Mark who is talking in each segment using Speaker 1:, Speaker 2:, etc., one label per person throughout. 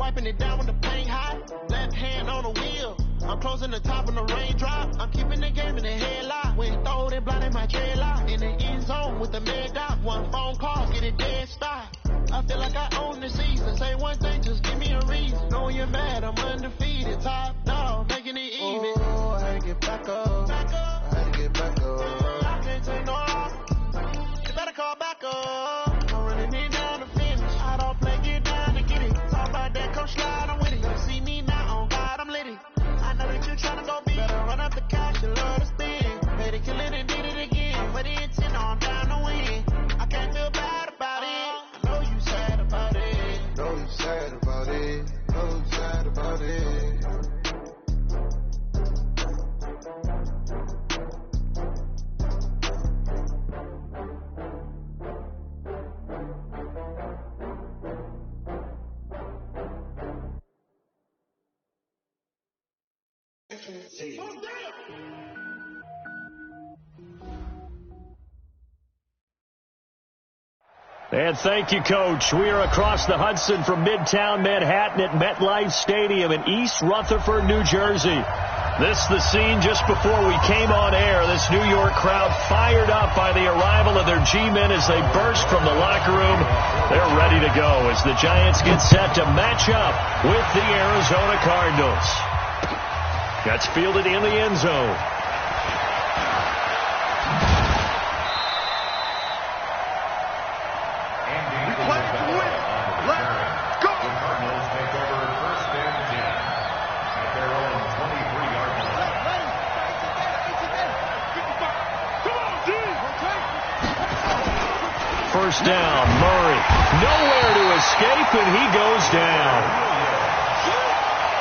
Speaker 1: wiping it down when the paint hot. Left hand on the wheel. I'm closing the top on the raindrop. I'm keeping the game in the headlock. When throw it blind in my dreadlock. In the end zone with the mad dot. One phone call, get it dead stop. I feel like I own the season. Say one thing, just give me a reason. Know you're mad, I'm undefeated. Top dog, making it even. Oh, I had to get back up. I had to get back up. I can't take no loss. You better call back up. I'm running it down to finish. I don't play, get down to get it. Talk about that, come slide, I'm with it. You see me now, on God, I'm litty. I know that you're trying to go big. Better run up the cash, you love to spin. Made it, kill it, and did it again. Put the intent on, I'm down to win. I can't feel bad about it. I know you sad about it. Know you sad about it. Know you sad about it.
Speaker 2: And thank you, Coach. We are across the Hudson from Midtown Manhattan at MetLife Stadium in East Rutherford, New Jersey. This is the scene just before we came on air. This New York crowd fired up by the arrival of their G-men as they burst from the locker room. They're ready to go as the Giants get set to match up with the Arizona Cardinals. That's fielded in the end zone. First down, Murray. Nowhere to escape, and he goes down.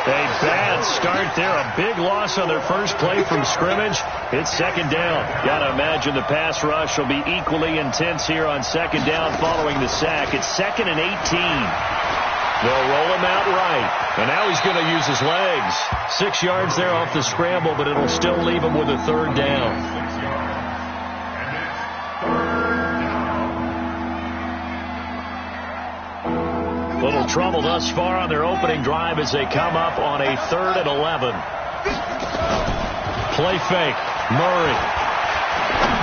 Speaker 2: A bad start there. A big loss on their first play from scrimmage. It's second down. Got to imagine the pass rush will be equally intense here on second down following the sack. It's 2nd and 18. They'll roll him out right. And now he's going to use his legs. 6 yards there off the scramble, but it'll still leave him with a third down. Little trouble thus far on their opening drive as they come up on a 3rd and 11. Play fake. Murray.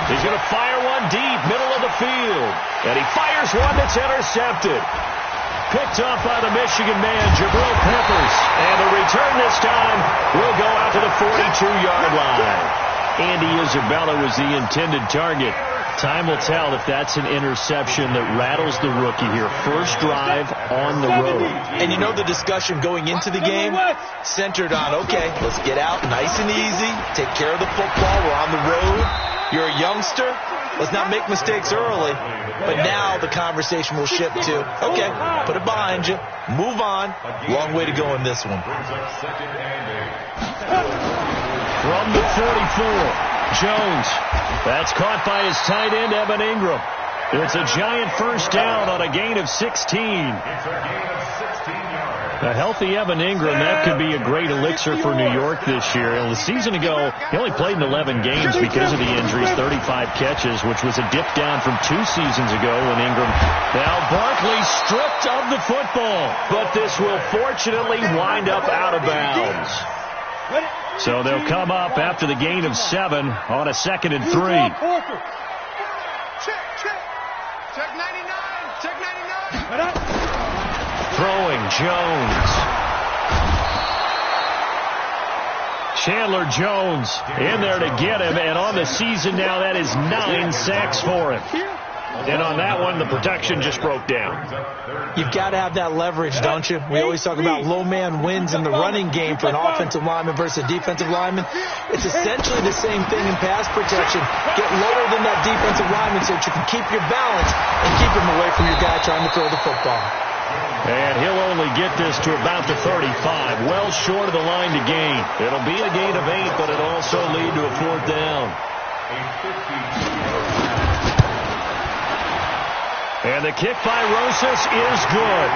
Speaker 2: He's going to fire one deep, middle of the field. And he fires one that's intercepted. Picked off by the Michigan man, Jabril Peppers. And the return this time will go out to the 42-yard line. Andy Isabella was the intended target. Time will tell if that's an interception that rattles the rookie here. First drive on the road.
Speaker 3: And you know the discussion going into the game centered on, okay, let's get out nice and easy, take care of the football, we're on the road. You're a youngster, let's not make mistakes early. But now the conversation will shift to, okay, put it behind you, move on. Long way to go in this one.
Speaker 2: From the 44. Jones. That's caught by his tight end, Evan Ingram. It's a Giant first down on a gain of 16. A healthy Evan Ingram, that could be a great elixir for New York this year. And a season ago, he only played in 11 games because of the injuries, 35 catches, which was a dip down from 2 seasons ago when Ingram. Now Barkley stripped of the football, but this will fortunately wind up out of bounds. So they'll come up after the gain of 7 on a 2nd and 3.
Speaker 1: Check 99. Check 99.
Speaker 2: Throwing Jones. Chandler Jones in there to get him. And on the season now, that is 9 sacks for him. And on that one, the protection just broke down.
Speaker 3: You've got to have that leverage, don't you? We always talk about low man wins in the running game for an offensive lineman versus a defensive lineman. It's essentially the same thing in pass protection. Get lower than that defensive lineman so that you can keep your balance and keep him away from your guy trying to throw the football.
Speaker 2: And he'll only get this to about the 35, well short of the line to gain. It'll be a gain of 8, but it'll also lead to a 4th down. And the kick by Rosas is good.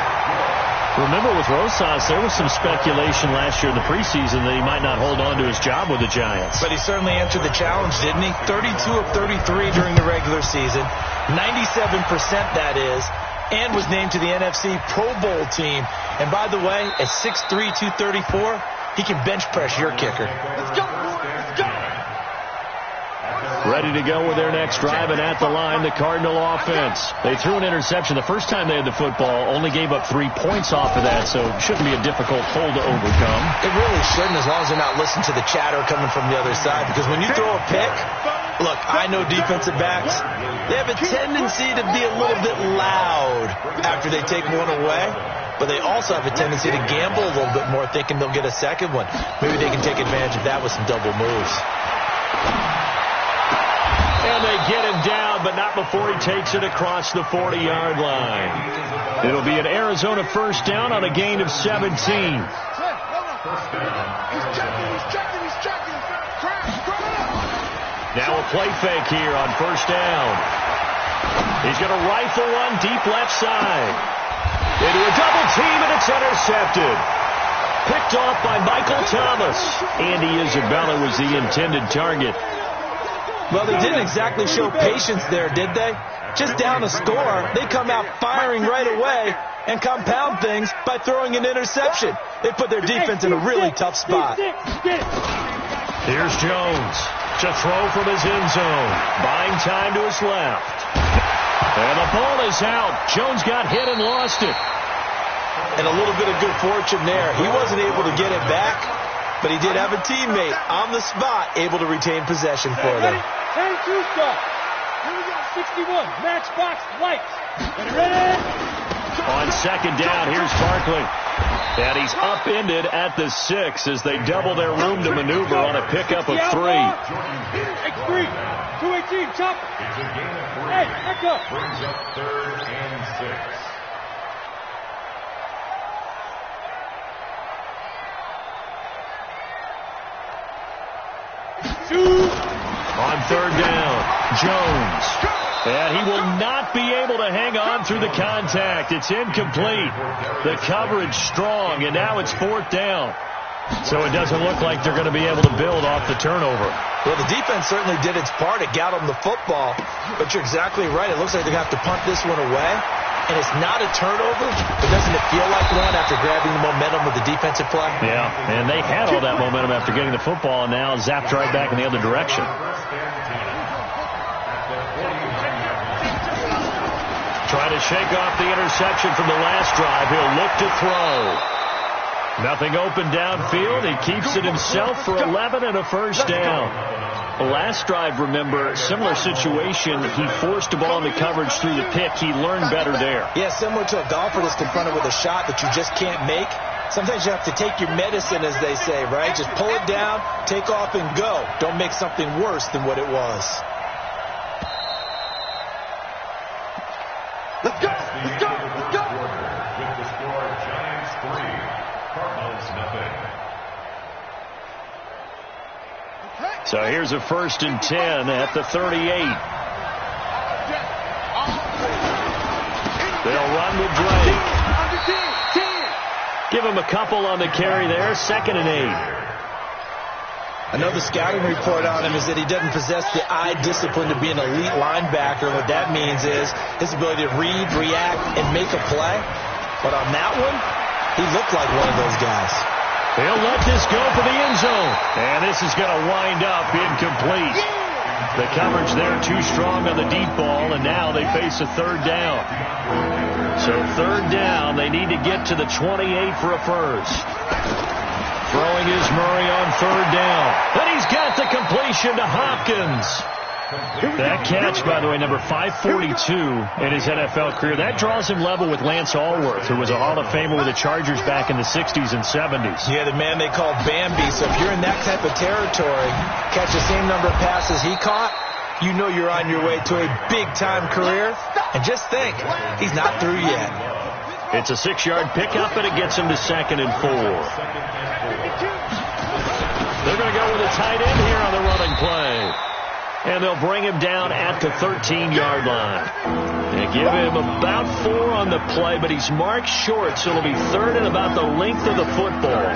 Speaker 2: Remember, with Rosas, there was some speculation last year in the preseason that he might not hold on to his job with the Giants.
Speaker 3: But he certainly answered the challenge, didn't he? 32 of 33 during the regular season. 97% that is. and was named to the NFC Pro Bowl team. And by the way, at 6'3", 234, he can bench press your kicker.
Speaker 1: Let's go. Let's go.
Speaker 2: Ready to go with their next drive, and at the line, the Cardinal offense. They threw an interception the first time they had the football, only gave up 3 points off of that, so it shouldn't be a difficult hole to overcome.
Speaker 3: It really shouldn't, as long as they're not listening to the chatter coming from the other side, because when you throw a pick, look, I know defensive backs, they have a tendency to be a little bit loud after they take one away, but they also have a tendency to gamble a little bit more, thinking they'll get a second one. Maybe they can take advantage of that with some double moves.
Speaker 2: And they get him down, but not before he takes it across the 40-yard line. It'll be an Arizona first down on a gain of 17.
Speaker 1: He's checking.
Speaker 2: Now a play fake here on first down. He's going to rifle one deep left side. Into a double team, and it's intercepted. Picked off by Michael Thomas. Andy Isabella was the intended target.
Speaker 3: Well, they didn't exactly show patience there, did they? Just down a score, they come out firing right away and compound things by throwing an interception. They put their defense in a really tough spot.
Speaker 2: Here's Jones to throw from his end zone. Buying time to his left. And the ball is out. Jones got hit and lost it.
Speaker 3: And a little bit of good fortune there. He wasn't able to get it back, but he did have a teammate on the spot able to retain possession for them.
Speaker 4: Hey, two-star. Here we go, 61. Matchbox lights. Ready?
Speaker 2: On second down, here's Barkley. And he's upended at the 6 as they double their room to maneuver on a pickup of 3.
Speaker 4: X3. 218, chop. Hey, back up.
Speaker 5: Brings up 3rd and 6.
Speaker 2: On third down, Jones. And he will not be able to hang on through the contact. It's incomplete. The coverage strong, and now it's 4th down. So it doesn't look like they're going to be able to build off the turnover.
Speaker 3: Well, the defense certainly did its part. It got them the football. But you're exactly right. It looks like they're going to have to punt this one away. And it's not a turnover, but doesn't it feel like one after grabbing the momentum with the defensive play?
Speaker 2: Yeah, and they had all that momentum after getting the football, and now zapped right back in the other direction. Trying to shake off the interception from the last drive. He'll look to throw. Nothing open downfield. He keeps it himself for 11 and a first down. The last drive, remember, similar situation. He forced the ball into coverage through the pick. He learned better there.
Speaker 3: Yeah, similar to a golfer that's confronted with a shot that you just can't make. Sometimes you have to take your medicine, as they say, right? Just pull it down, take off, and go. Don't make something worse than what it was.
Speaker 1: Let's go. Let's go. Let's go.
Speaker 5: With the score, Giants 3, Cardinals nothing.
Speaker 2: So here's a 1st and 10 at the 38. They'll run with Drake. Give him a couple on the carry there. 2nd and 8.
Speaker 3: I know the scouting report on him is that he doesn't possess the eye discipline to be an elite linebacker. What that means is his ability to read, react, and make a play. But on that one, he looked like one of those guys.
Speaker 2: He'll let this go for the end zone. And this is going to wind up incomplete. The coverage there too strong on the deep ball, and now they face a 3rd down. So 3rd down, they need to get to the 28 for a first. Throwing is Murray on 3rd down. And he's got the completion to Hopkins. That catch, by the way, number 542 in his NFL career. That draws him level with Lance Allworth, who was a Hall of Famer with the Chargers back in the 60s and 70s.
Speaker 3: Yeah, the man they called Bambi. So if you're in that type of territory, catch the same number of passes he caught, you know you're on your way to a big-time career. And just think, he's not through yet.
Speaker 2: It's a 6-yard pickup, and it gets him to 2nd and 4. They're going to go with a tight end here on the running play. And they'll bring him down at the 13-yard line. They give him about 4 on the play, but he's marked short, so it'll be 3rd and about the length of the football.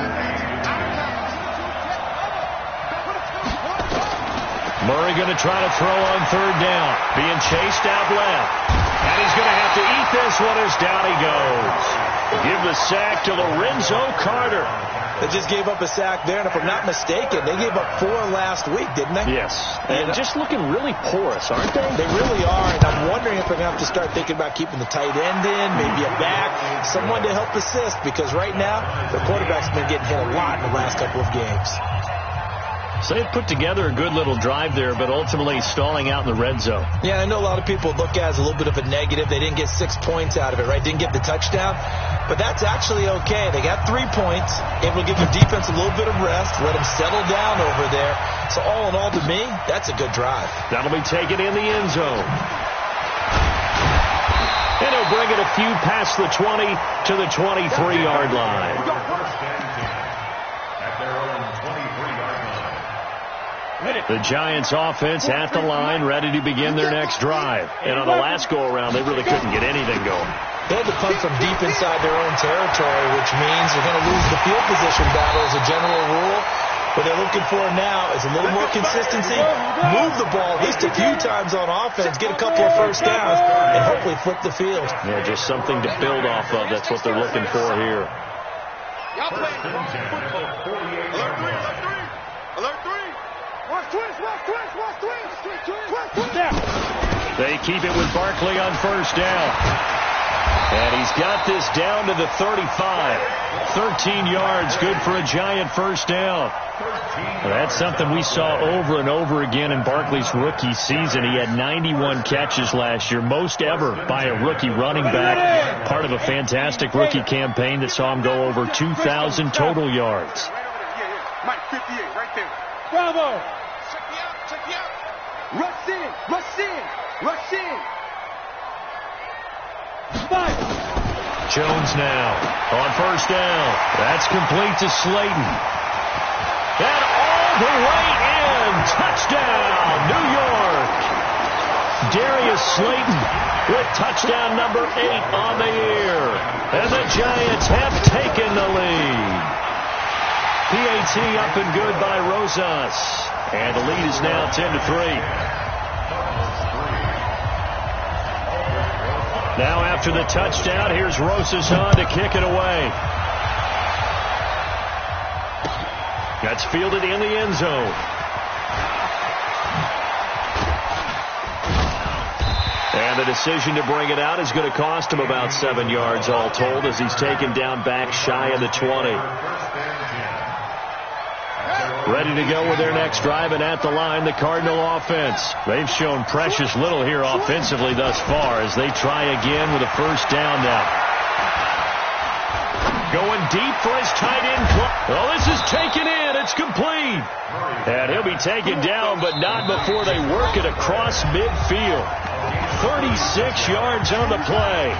Speaker 2: Murray going to try to throw on third down. Being chased out left. And he's going to have to eat this one as down he goes. Give the sack to Lorenzo Carter.
Speaker 3: They just gave up a sack there, and if I'm not mistaken, they gave up 4 last week, didn't they?
Speaker 2: Yes, and just looking really porous, aren't they?
Speaker 3: They really are, and I'm wondering if they're going to have to start thinking about keeping the tight end in, maybe a back, someone to help assist, because right now, their quarterback's been getting hit a lot in the last couple of games.
Speaker 2: So they put together a good little drive there, but ultimately stalling out in the red zone.
Speaker 3: Yeah, I know a lot of people look at it as a little bit of a negative. They didn't get 6 points out of it, right? Didn't get the touchdown. But that's actually okay. They got 3 points. Able to give their defense a little bit of rest, let them settle down over there. So all in all, to me, that's a good drive.
Speaker 2: That'll be taken in the end zone. And he'll bring it a few past the 20 to the 23-yard line. The Giants offense at the line, ready to begin their next drive. And on the last go-around, they really couldn't get anything going.
Speaker 3: They had to punt from deep inside their own territory, which means they're going to lose the field position battle as a general rule. What they're looking for now is a little more consistency, move the ball at least a few times on offense, get a couple of first downs, and hopefully flip the field.
Speaker 2: Yeah, just something to build off of. That's what they're looking for here.
Speaker 1: Y'all playing football. Alert 3, alert 3. Alert 3. Watch twist, watch twist, watch twist. Twist, twist.
Speaker 2: They keep it with Barkley on first down. And he's got this down to the 35. 13 yards, good for a Giant first down. Well, that's something we saw over and over again in Barkley's rookie season. He had 91 catches last year, most ever by a rookie running back. Part of a fantastic rookie campaign that saw him go over 2,000 total yards.
Speaker 1: Mike 58, right there.
Speaker 4: Bravo!
Speaker 1: Check me out, check me out.
Speaker 4: Rush in, rush in, rush in. 5.
Speaker 2: Jones now on first down. That's complete to Slayton. And all the way in. Touchdown, New York. Darius Slayton with touchdown number 8 on the year. And the Giants have taken the lead. PAT up and good by Rosas. And the lead is now 10-3. Now after the touchdown, here's Rosas on to kick it away. That's fielded in the end zone. And the decision to bring it out is going to cost him about 7 yards all told as he's taken down back shy of the 20. Ready to go with their next drive, and at the line, the Cardinal offense. They've shown precious little here offensively thus far as they try again with a first down now. Going deep for his tight end. Well, this is taken in. It's complete. And he'll be taken down, but not before they work it across midfield. 36 yards on the play.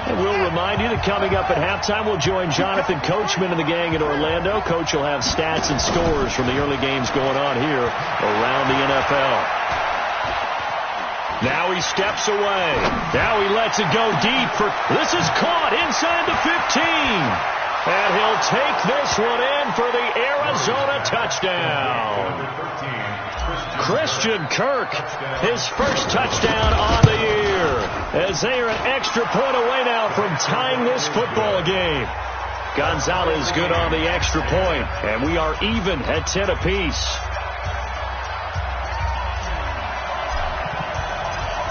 Speaker 2: And we'll remind you that coming up at halftime, we'll join Jonathan Coachman and the gang in Orlando. Coach will have stats and scores from the early games going on here around the NFL. Now he steps away. Now he lets it go deep. This is caught inside the 15. And he'll take this one in for the Arizona touchdown. Christian Kirk, his first touchdown on the year, as they are an extra point away now from tying this football game. Gonzalez good on the extra point, and we are even at 10 apiece.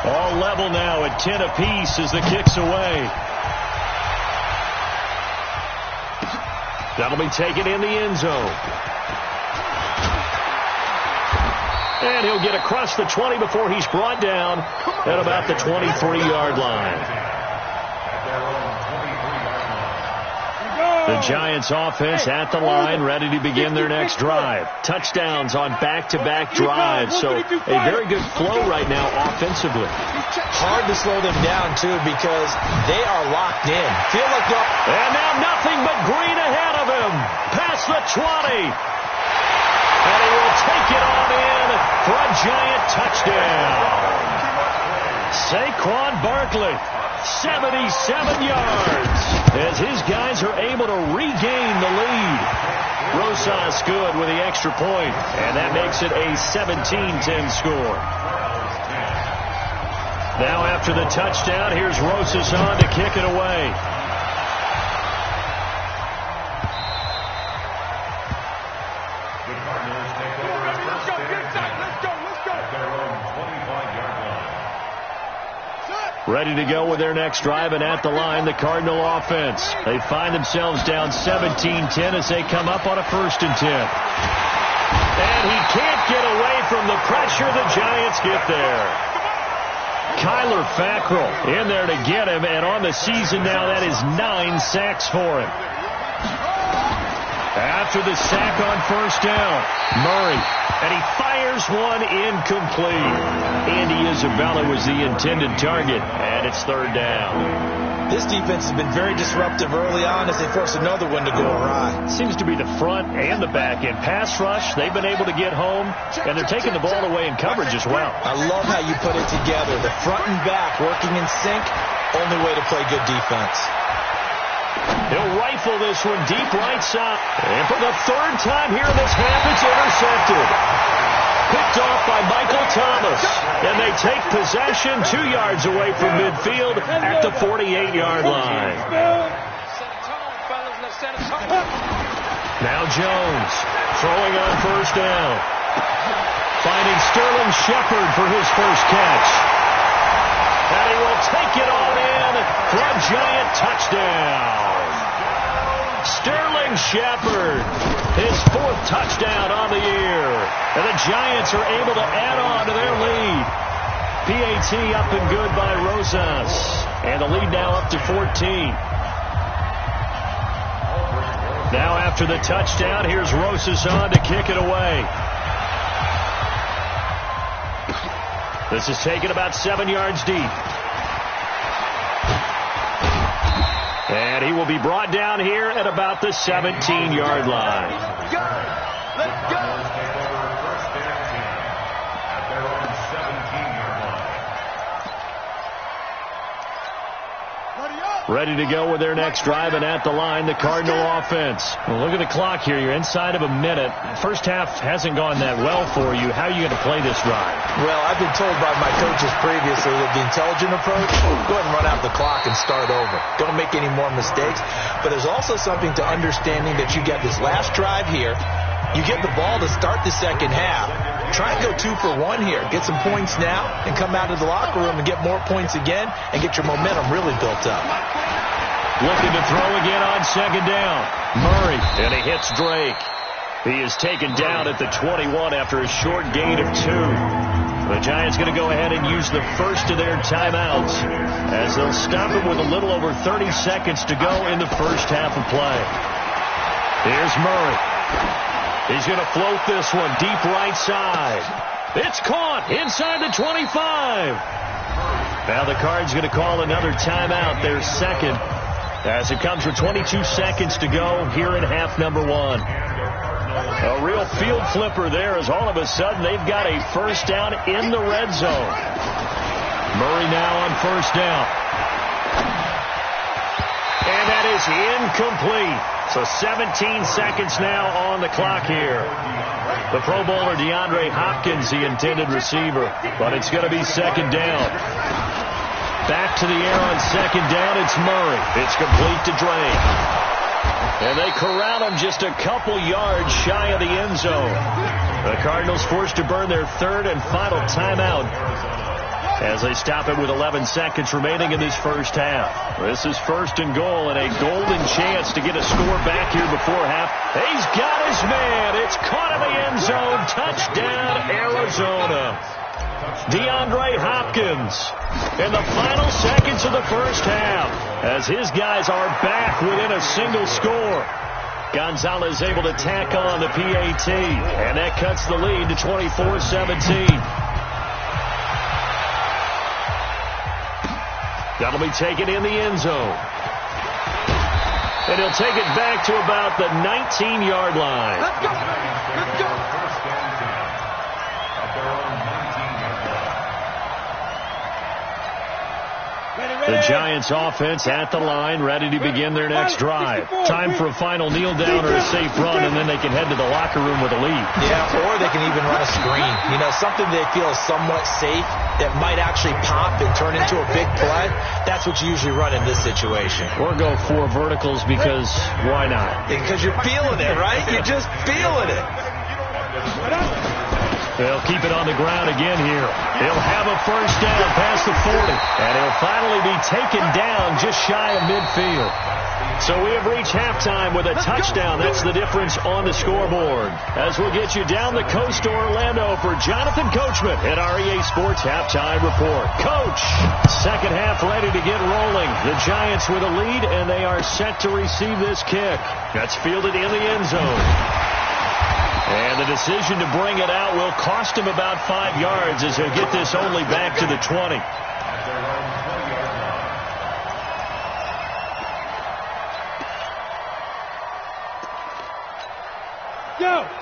Speaker 2: All level now at 10 apiece as the kick's away. That'll be taken in the end zone. And he'll get across the 20 before he's brought down at about the 23-yard line. The Giants offense at the line, ready to begin their next drive. Touchdowns on back-to-back drives, so a very good flow right now offensively.
Speaker 3: Hard to slow them down, too, because they are locked in. Feel like they're...
Speaker 2: And now nothing but green ahead of him. Past the 20. And he will take it on in for a Giant touchdown. Saquon Barkley, 77 yards as his guys are able to regain the lead. Rosas good with the extra point, and that makes it a 17-10 score. Now after the touchdown, here's Rosas on to kick it away. Ready to go with their next drive, and at the line, the Cardinal offense. They find themselves down 17-10 as they come up on a 1st and 10. And he can't get away from the pressure. The Giants get there. Kyler Fackrell in there to get him, and on the season now, that is 9 sacks for him. After the sack on 1st down, Murray, and he fires one incomplete. Andy Isabella was the intended target, and it's 3rd down.
Speaker 3: This defense has been very disruptive early on as they force another one to go awry.
Speaker 2: Seems to be the front and the back end. Pass rush, they've been able to get home, and they're taking the ball away in coverage as well.
Speaker 3: I love how you put it together. The front and back working in sync, only way to play good defense.
Speaker 2: He'll rifle this one deep right side. And for the 3rd time here in this half, it's intercepted. Picked off by Michael Thomas. And they take possession 2 yards away from midfield at the 48-yard line. Now Jones throwing on 1st down. Finding Sterling Shepard for his first catch. And he will take it all in for a Giant touchdown. Sterling Shepard, his 4th touchdown on the year. And the Giants are able to add on to their lead. PAT up and good by Rosas. And the lead now up to 14. Now after the touchdown, here's Rosas on to kick it away. This is taken about 7 yards deep. And he will be brought down here at about the 17-yard line.
Speaker 5: Let's go! Let's go! At their own 17-yard line.
Speaker 2: Ready to go with their next drive, and at the line, the Cardinal offense. Well, look at the clock here. You're inside of a minute. First half hasn't gone that well for you. How are you going to play this drive?
Speaker 3: Well, I've been told by my coaches previously that the intelligent approach, go ahead and run out the clock and start over. Don't make any more mistakes. But there's also something to understanding that you get this last drive here. You get the ball to start the second half. Try and go 2 for 1 here. Get some points now and come out of the locker room and get more points again and get your momentum really built up.
Speaker 2: Looking to throw again on 2nd down. Murray, and he hits Drake. He is taken down at the 21 after a short gain of 2. The Giants going to go ahead and use the first of their timeouts as they'll stop him with a little over 30 seconds to go in the first half of play. Here's Murray. He's going to float this one deep right side. It's caught inside the 25. Now the Cards going to call another timeout, their second, as it comes with 22 seconds to go here in half number 1. A real field flipper there as all of a sudden they've got a first down in the red zone. Murray now on 1st down. And that is incomplete. So 17 seconds now on the clock here. The Pro Bowler DeAndre Hopkins, the intended receiver. But it's going to be 2nd down. Back to the air on 2nd down. It's Murray. It's complete to Drake. And they corral him just a couple yards shy of the end zone. The Cardinals forced to burn their 3rd and final timeout as they stop it with 11 seconds remaining in this first half. This is 1st and goal, and a golden chance to get a score back here before half. He's got his man. It's caught in the end zone. Touchdown, Arizona. DeAndre Hopkins in the final seconds of the first half as his guys are back within a single score. Gonzalez able to tack on the PAT, and that cuts the lead to 24-17. That'll be taken in the end zone. And he'll take it back to about the 19-yard line.
Speaker 1: Let's go. Let's go.
Speaker 2: The Giants offense at the line, ready to begin their next drive. Time for a final kneel down or a safe run, and then they can head to the locker room with a lead.
Speaker 3: Yeah, or they can even run a screen. You know, something they feel is somewhat safe that might actually pop and turn into a big play. That's what you usually run in this situation.
Speaker 2: Or go 4 verticals because why not?
Speaker 3: Because you're feeling it, right? You're just feeling it.
Speaker 2: They'll keep it on the ground again here. He'll have a first down past the 40, and he'll finally be taken down just shy of midfield. So we have reached halftime with a touchdown. That's the difference on the scoreboard. As we'll get you down the coast to Orlando for Jonathan Coachman at our EA Sports Halftime Report. Coach, second half ready to get rolling. The Giants with a lead, and they are set to receive this kick. That's fielded in the end zone. And the decision to bring it out will cost him about 5 yards as he'll get this only back to the 20.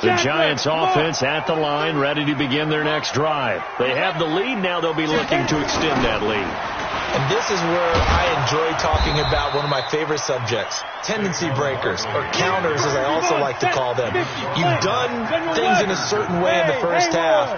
Speaker 2: The Giants offense at the line, ready to begin their next drive. They have the lead. Now they'll be looking to extend that lead.
Speaker 3: And this is where I enjoy talking about one of my favorite subjects, tendency breakers, or counters as I also like to call them. You've done things in a certain way in the first half,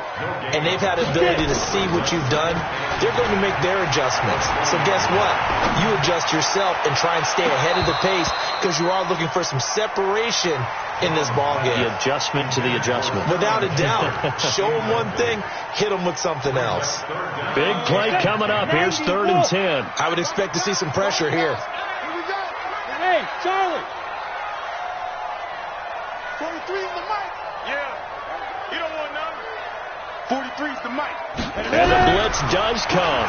Speaker 3: and they've had the ability to see what you've done. They're going to make their adjustments. So guess what? You adjust yourself and try and stay ahead of the pace because you are looking for some separation in this ball game.
Speaker 2: The adjustment to the adjustment.
Speaker 3: Without a doubt. Show them one thing, hit them with something else.
Speaker 2: Big play coming up. Here's 3rd and 10.
Speaker 3: I would expect to see some pressure here.
Speaker 4: Here we go. Hey, Charlie.
Speaker 1: 43 is the mic.
Speaker 4: Yeah. You don't want none. 43 is the mic.
Speaker 2: And the blitz does come.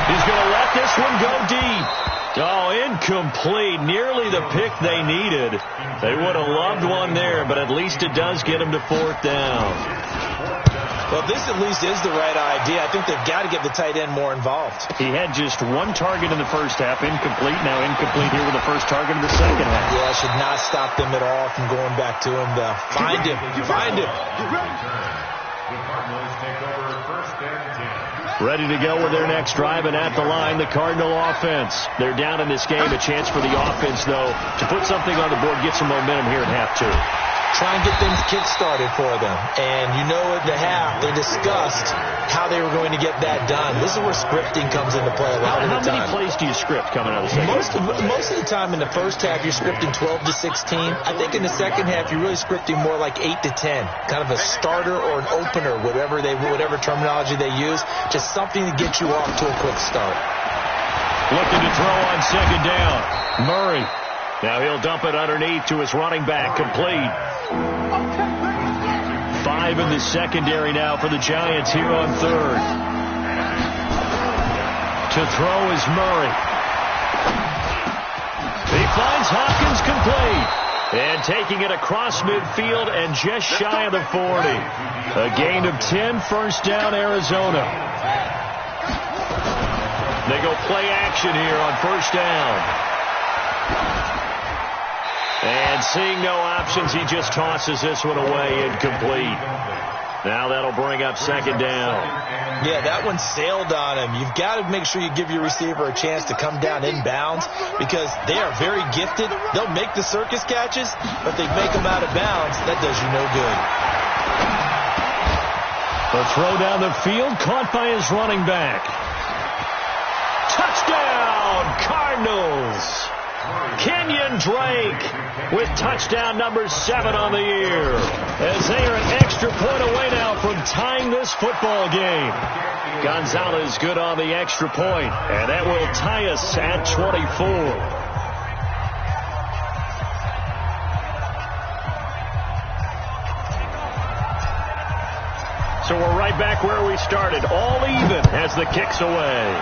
Speaker 2: He's going to let this one go deep. Oh, incomplete. Nearly the pick they needed. They would have loved one there, but at least it does get them to 4th down.
Speaker 3: Well, this at least is the right idea. I think they've got to get the tight end more involved.
Speaker 2: He had just 1 target in the first half, incomplete. Now incomplete here with the first target in the second half.
Speaker 3: Yeah, should not stop them at all from going back to him. Find him. Find him.
Speaker 5: The Cardinals take over 1st and 10.
Speaker 2: Ready to go with their next drive, and at the line, the Cardinal offense. They're down in this game. A chance for the offense, though, to put something on the board, get some momentum here at half 2.
Speaker 3: Try and get things kick-started for them. And you know at the half, they discussed how they were going to get that done. This is where scripting comes into play a lot of the time.
Speaker 2: How many plays do you script coming out of the second half?
Speaker 3: Most of the time in the first half, you're scripting 12 to 16. I think in the second half, you're really scripting more like 8 to 10. Kind of a starter or an opener, whatever terminology they use. Just something to get you off to a quick start.
Speaker 2: Looking to throw on second down. Murray. Now he'll dump it underneath to his running back. Complete. 5 in the secondary now for the Giants here on 3rd. To throw is Murray. He finds Hopkins complete. And taking it across midfield and just shy of the 40. A gain of 10, 1st down Arizona. They go play action here on 1st down. And seeing no options, he just tosses this one away, incomplete. Now that'll bring up 2nd down.
Speaker 3: Yeah, that one sailed on him. You've got to make sure you give your receiver a chance to come down inbounds because they are very gifted. They'll make the circus catches, but they make them out of bounds. That does you no good.
Speaker 2: The throw down the field, caught by his running back. Touchdown, Cardinals! Kenyon Drake with touchdown number 7 on the year as they are an extra point away now from tying this football game. Gonzalez good on the extra point, and that will tie us at 24. So we're right back where we started, all even as the kick's away.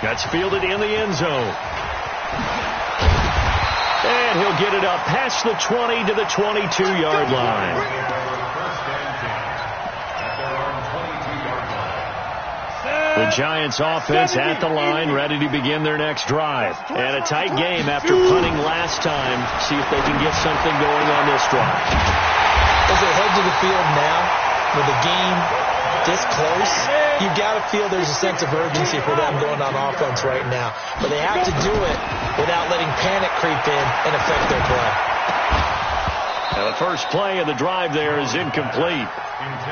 Speaker 2: That's fielded in the end zone. And he'll get it up past the 20 to the 22-yard line. The Giants offense at the line, ready to begin their next drive. And a tight game after punting last time. See if they can get something going on this drive.
Speaker 3: As they head to the field now with a game this close, you got to feel there's a sense of urgency for them going on offense right now. But they have to do it without letting panic creep in and affect their play.
Speaker 2: And the first play of the drive there is incomplete.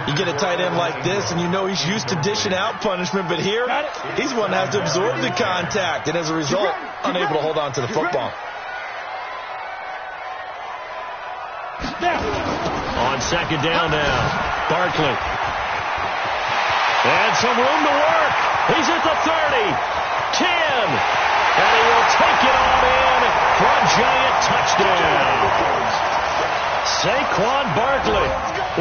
Speaker 3: You get a tight end like this, and you know he's used to dishing out punishment, but here, he's one that has to absorb the contact, and as a result, unable to hold on to the football.
Speaker 2: On second down now, Barkley. And some room to work. He's at the 30, 10, and he will take it on in for a giant touchdown. Saquon Barkley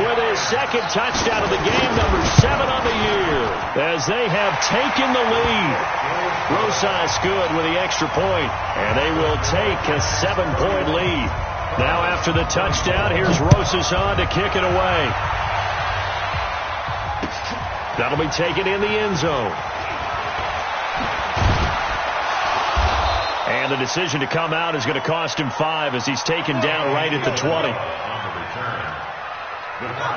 Speaker 2: with his second touchdown of the game, number 7 on the year, as they have taken the lead. Rosas good with the extra point, and they will take a 7-point lead. Now after the touchdown, here's Rosas on to kick it away. That'll be taken in the end zone. And the decision to come out is going to cost him 5 as he's taken down right at the 20.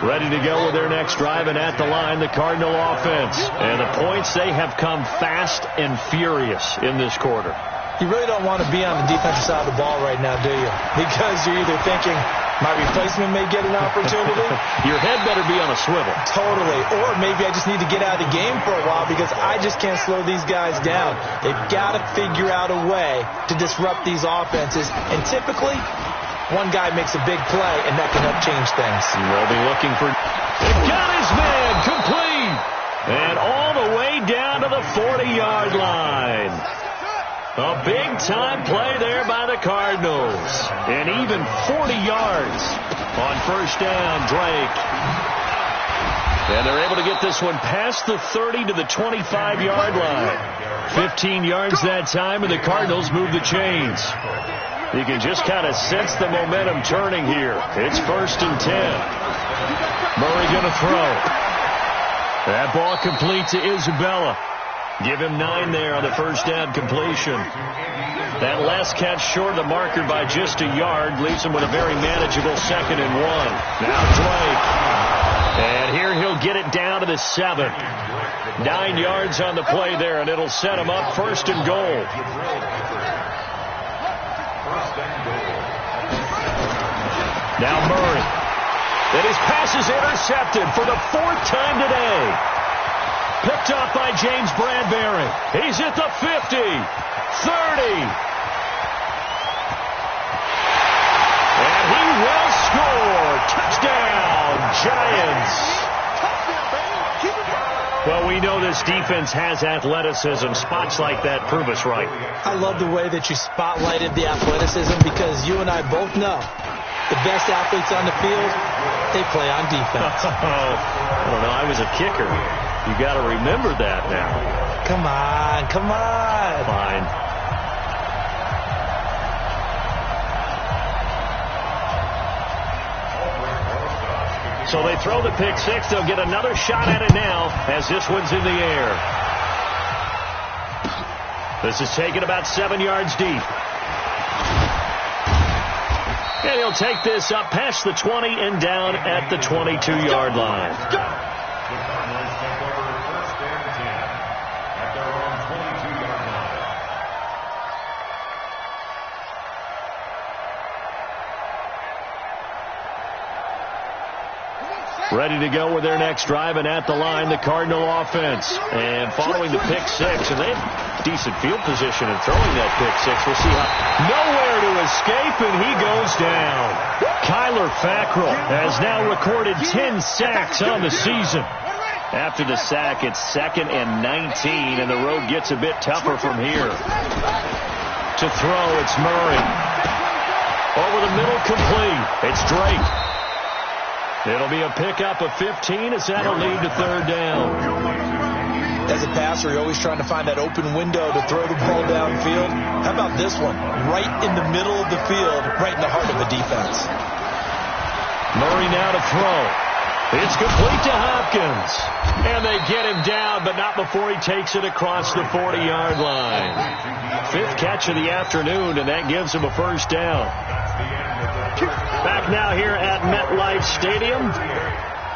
Speaker 2: Ready to go with their next drive, and at the line, the Cardinal offense. And the points, they have come fast and furious in this quarter.
Speaker 3: You really don't want to be on the defensive side of the ball right now, do you? Because you're either thinking, my replacement may get an opportunity.
Speaker 2: Your head better be on a swivel.
Speaker 3: Totally. Or maybe I just need to get out of the game for a while because I just can't slow these guys down. They've got to figure out a way to disrupt these offenses. And typically, one guy makes a big play, and that can help change things.
Speaker 2: They'll be looking for... They've got his man complete. And all the way down to the 40-yard line. A big-time play there by the Cardinals. And even 40 yards on first down, Drake. And they're able to get this one past the 30 to the 25-yard line. 15 yards that time, and the Cardinals move the chains. You can just kind of sense the momentum turning here. It's 1st and 10. Murray going to throw. That ball complete to Isabella. Give him 9 there on the first down completion. That last catch short of the marker by just a yard leaves him with a very manageable 2nd and 1. Now Drake. And here he'll get it down to the 7. 9 yards on the play there, and it'll set him up 1st and goal. Now Murray. And his pass is intercepted for the 4th time today. Picked up by James Bradbury. He's at the 50, 30. And he will score. Touchdown, Giants. Well, we know this defense has athleticism. Spots like that prove us right.
Speaker 3: I love the way that you spotlighted the athleticism because you and I both know the best athletes on the field, they play on defense.
Speaker 2: I don't know. I was a kicker. You got to remember that now.
Speaker 3: Come on, come on.
Speaker 2: Fine. So they throw the pick 6. They'll get another shot at it now as this one's in the air. This is taken about 7 yards deep. And he'll take this up past the 20 and down at the 22-yard line. Ready to go with their next drive, and at the line, the Cardinal offense. And following the pick 6, and they have decent field position in throwing that pick 6. We'll see how. Nowhere to escape, and he goes down. Kyler Fackrell has now recorded 10 sacks on the season. After the sack, it's 2nd and 19, and the road gets a bit tougher from here. To throw, it's Murray. Over the middle, complete. It's Drake. It'll be a pickup of 15 as that'll lead to 3rd down.
Speaker 3: As a passer, you're always trying to find that open window to throw the ball downfield. How about this one? Right in the middle of the field, right in the heart of the defense.
Speaker 2: Murray now to throw. It's complete to Hopkins. And they get him down, but not before he takes it across the 40-yard line. 5th catch of the afternoon, and that gives him a 1st down. Back now here at MetLife Stadium.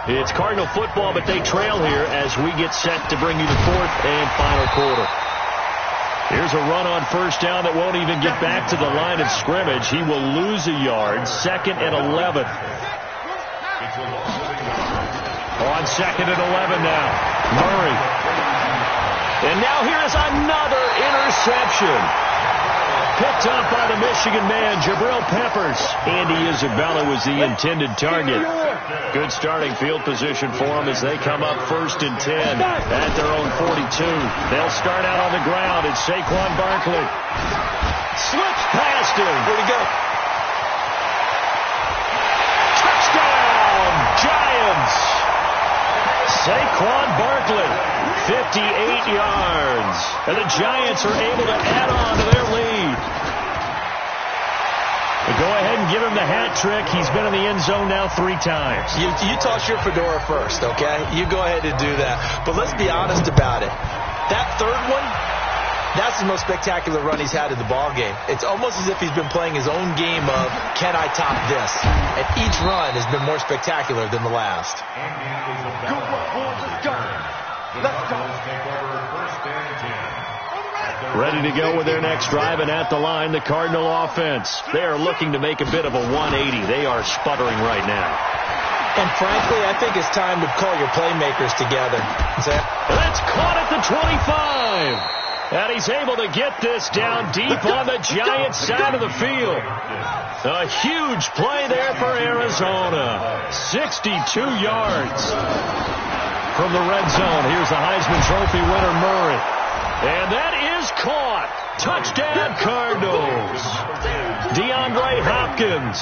Speaker 2: It's Cardinal football, but they trail here as we get set to bring you the fourth and final quarter. Here's a run on first down that won't even get back to the line of scrimmage. He will lose a yard. 2nd and 11. On 2nd and 11 now. Murray. And now here is another interception. Picked up by the Michigan man, Jabril Peppers. Andy Isabella was the intended target. Good starting field position for them as they come up 1st and 10 at their own 42. They'll start out on the ground. It's Saquon Barkley. Slips past him.
Speaker 3: Where'd he go?
Speaker 2: Touchdown, Giants. Saquon Barkley, 58 yards. And the Giants are able to add on to their lead. But go ahead and give him the hat trick. He's been in the end zone now 3 times.
Speaker 3: You toss your fedora first, okay? You go ahead and do that. But let's be honest about it. That third one, that's the most spectacular run he's had in the ballgame. It's almost as if he's been playing his own game of, can I top this? And each run has been more spectacular than the last.
Speaker 5: Let's go. Take over 1st and 10.
Speaker 2: Ready to go with their next drive, and at the line, the Cardinal offense. They are looking to make a bit of a 180. They are sputtering right now.
Speaker 3: And frankly, I think it's time to call your playmakers together.
Speaker 2: That's caught at the 25. And he's able to get this down deep on the Giants side of the field. A huge play there for Arizona. 62 yards from the red zone. Here's the Heisman Trophy winner, Murray. And that is caught. Touchdown, Cardinals. DeAndre Hopkins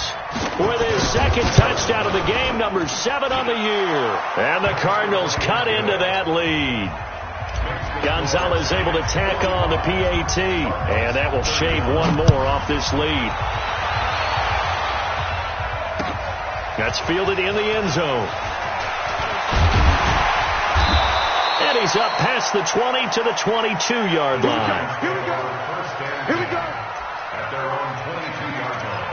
Speaker 2: with his 2nd touchdown of the game, number 7 on the year. And the Cardinals cut into that lead. Gonzalez able to tack on the PAT. And that will shave one more off this lead. That's fielded in the end zone. And he's up past the 20 to the 22-yard line.
Speaker 5: Here we go. At their own 22-yard line.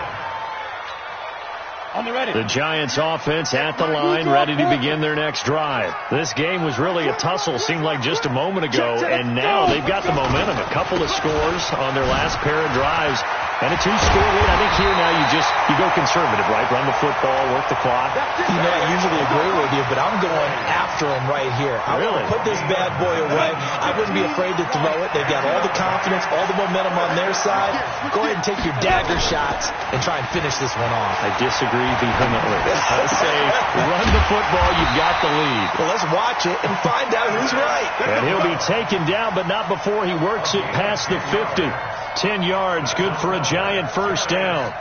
Speaker 4: On the ready.
Speaker 2: The Giants offense at the line, ready to begin their next drive. This game was really a tussle, seemed like just a moment ago, and now they've got the momentum. A couple of scores on their last pair of drives. And a 2-score lead. I think here now you go conservative, right? Run the football, work the clock.
Speaker 3: You know, I usually agree with you, but I'm going after him right here. I
Speaker 2: really
Speaker 3: want to put this bad boy away. I wouldn't be afraid to throw it. They've got all the confidence, all the momentum on their side. Go ahead and take your dagger shots and try and finish this one off.
Speaker 2: I disagree vehemently. I say run the football. You've got the lead.
Speaker 3: Well, let's watch it and find out who's right.
Speaker 2: And he'll be taken down, but not before he works it past the 50. 10 yards, good for a Giant first down.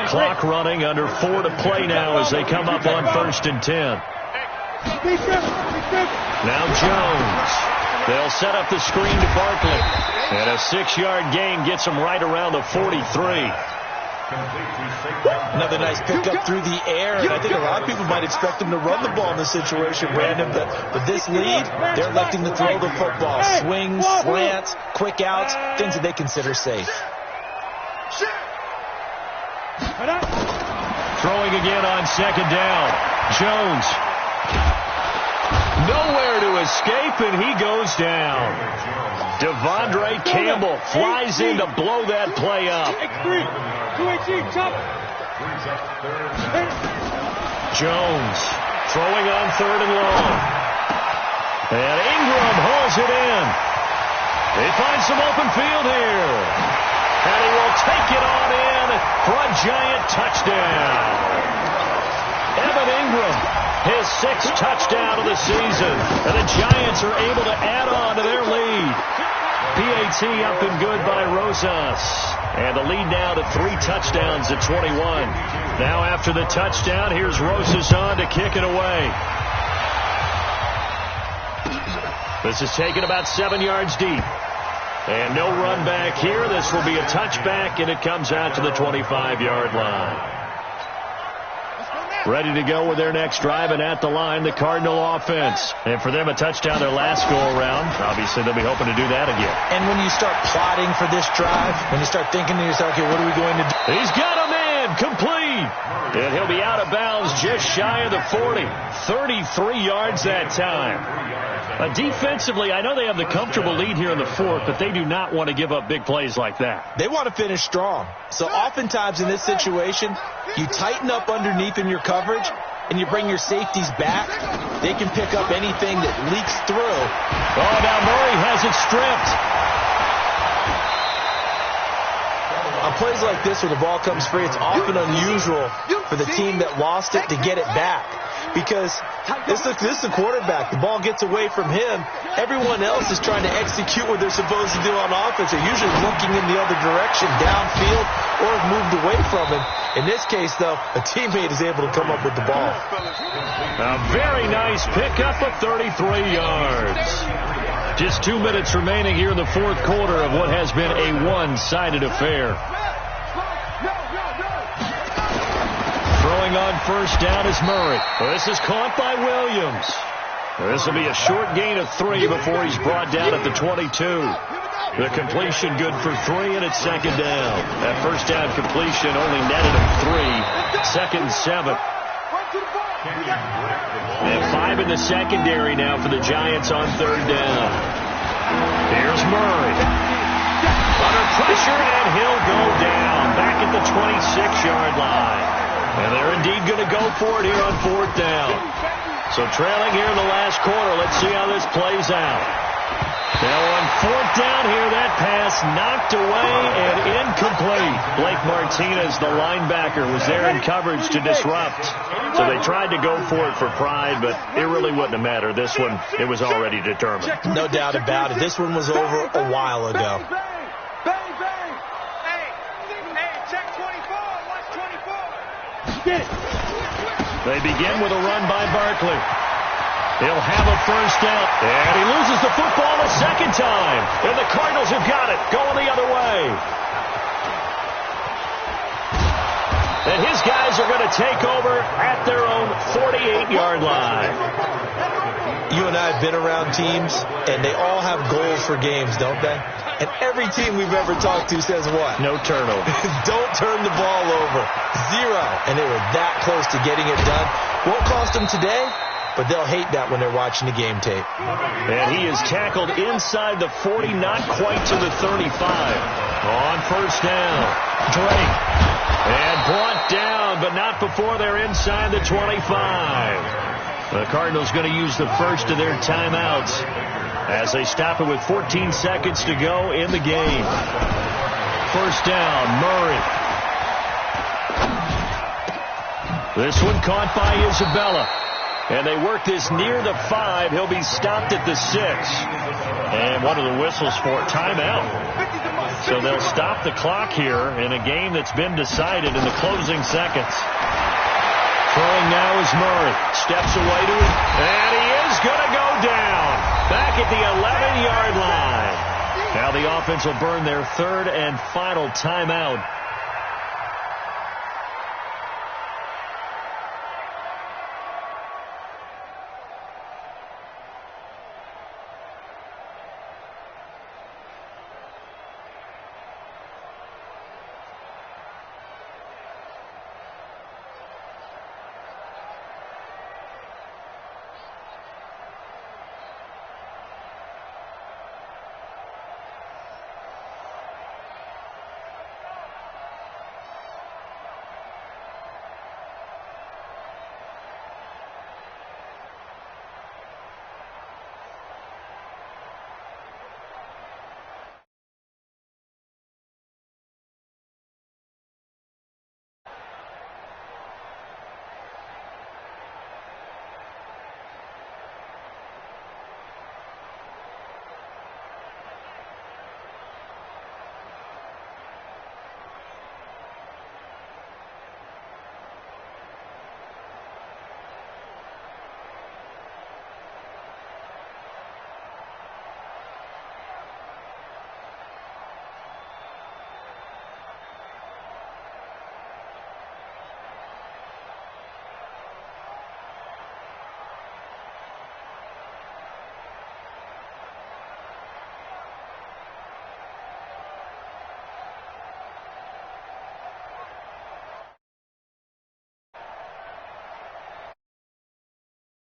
Speaker 2: Clock running, under 4 to play now as they come up on 1st and 10. Now Jones. They'll set up the screen to Barkley. And a 6-yard gain gets him right around the 43.
Speaker 3: Another nice pickup through the air, and I think a lot of people might expect him to run the ball in this situation, Brandon, but this lead, they're electing to throw the football. Swings, slants, quick outs, things that they consider safe.
Speaker 2: Throwing again on 2nd down. Jones. Nowhere to escape, and he goes down. Devondre Campbell flies in to blow that play up. Jones throwing on 3rd and long. And Ingram hauls it in. They find some open field here. And he will take it on in for a Giant touchdown. Evan Ingram, his 6th touchdown of the season. And the Giants are able to add on to their lead. PAT up and good by Rosas. And the lead now to 3 touchdowns at 21. Now after the touchdown, here's Rosas on to kick it away. This is taken about 7 yards deep. And no run back here. This will be a touchback, and it comes out to the 25-yard line. Ready to go with their next drive, and at the line, the Cardinal offense. And for them, a touchdown their last go-around. Obviously, they'll be hoping to do that again.
Speaker 3: And when you start plotting for this drive, when you start thinking to yourself, okay, what are we going to do?
Speaker 2: He's got a man, complete. And he'll be out of bounds just shy of the 40. 33 yards that time. Defensively, I know they have the comfortable lead here in the fourth, but they do not want to give up big plays like that.
Speaker 3: They want to finish strong. So oftentimes in this situation, you tighten up underneath in your coverage, and you bring your safeties back. They can pick up anything that leaks through.
Speaker 2: Oh, now Murray has it stripped.
Speaker 3: On plays like this where the ball comes free, it's often unusual for the team that lost it to get it back. Because this is the quarterback. The ball gets away from him. Everyone else is trying to execute what they're supposed to do on offense. They're usually looking in the other direction, downfield, or have moved away from him. In this case, though, a teammate is able to come up with the ball.
Speaker 2: A very nice pickup of 33 yards. Just 2 minutes remaining here in the fourth quarter of what has been a one-sided affair. Throwing on first down is Murray. This is caught by Williams. This will be a short gain of 3 before he's brought down at the 22. The completion good for 3, and it's second down. That first down completion only netted him 3. Second and 7. And 5 in the secondary now for the Giants on third down. Here's Murray. Under pressure, and he'll go down. Back at the 26-yard line. And they're indeed going to go for it here on fourth down. So trailing here in the last quarter. Let's see how this plays out. Now on fourth down here, that pass knocked away and incomplete. Blake Martinez, the linebacker, was there in coverage to disrupt. So they tried to go for it for pride, but it really wouldn't have mattered. This one, it was already determined.
Speaker 3: No doubt about it. This one was over a while ago.
Speaker 2: They begin with a run by Barkley. He'll have a first down, and he loses the football a second time. And the Cardinals have got it, going the other way. And his guys are going to take over at their own 48-yard line.
Speaker 3: You and I have been around teams, and they all have goals for games, don't they? And every team we've ever talked to says what?
Speaker 2: No turnover.
Speaker 3: Don't turn the ball over. 0. And they were that close to getting it done. Won't cost them today, but they'll hate that when they're watching the game tape.
Speaker 2: And he is tackled inside the 40, not quite to the 35. On first down, Drake. And brought down, but not before they're inside the 25. The Cardinals going to use the first of their timeouts as they stop it with 14 seconds to go in the game. First down, Murray. This one caught by Isabella. And they work this near the 5. He'll be stopped at the 6. And one of the whistles for timeout. So they'll stop the clock here in a game that's been decided in the closing seconds. Throwing now is Murray. Steps away to it. And he is going to go down. Back at the 11-yard line. Now the offense will burn their third and final timeout